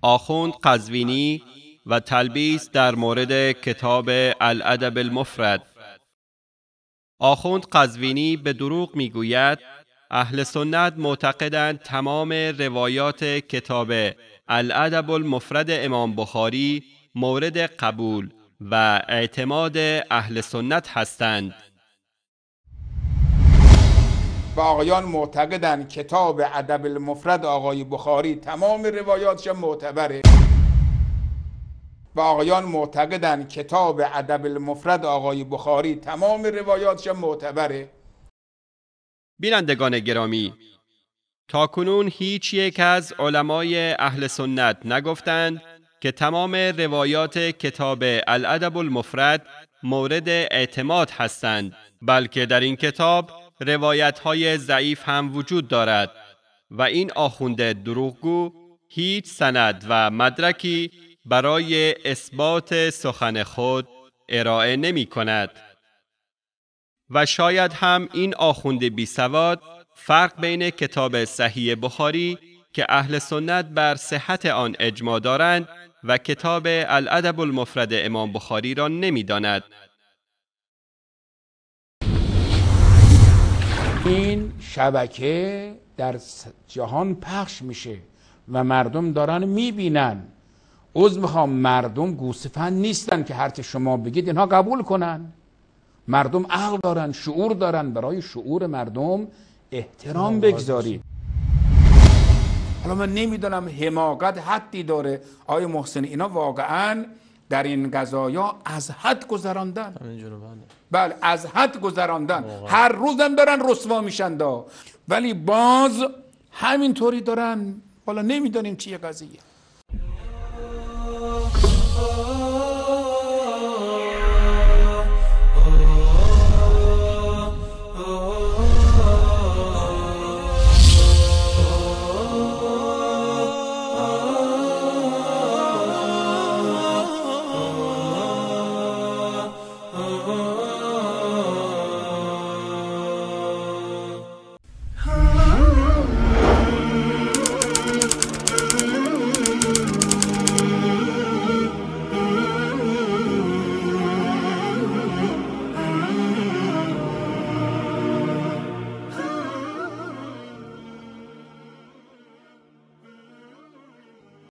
آخوند قزوینی و تلبیس در مورد کتاب الادب المفرد. آخوند قزوینی به دروغ میگوید اهل سنت معتقدند تمام روایات کتاب الادب المفرد امام بخاری مورد قبول و اعتماد اهل سنت هستند. و آقایان معتقدند کتاب ادب المفرد آقای بخاری تمام روایاتش معتبره. و آقایان معتقدند کتاب ادب المفرد آقای بخاری تمام روایاتش معتبره. بینندگان گرامی، تاکنون هیچ یک از علمای اهل سنت نگفتند که تمام روایات کتاب الادب المفرد مورد اعتماد هستند، بلکه در این کتاب روایت‌های ضعیف هم وجود دارد و این آخوند دروغگو هیچ سند و مدرکی برای اثبات سخن خود ارائه نمی کند. و شاید هم این آخوند بی سواد فرق بین کتاب صحیح بخاری که اهل سنت بر صحت آن اجماع دارند و کتاب الادب المفرد امام بخاری را نمی داند. این شبکه در جهان پخش میشه و مردم دارن میبینن. عذر میخوام، مردم گوسفند نیستن که هرچه شما بگید اینها قبول کنن. مردم عقل دارن، شعور دارن. برای شعور مردم احترام بگذارید. حالا من نمیدونم حماقت حدی داره آقای محسن، اینا واقعا در این قضایا از حد گذراندن. بله از حد گذراندن. هر روزم دارن رسوا میشن ولی باز همینطوری دارن. حالا نمیدونیم چیه قضیه.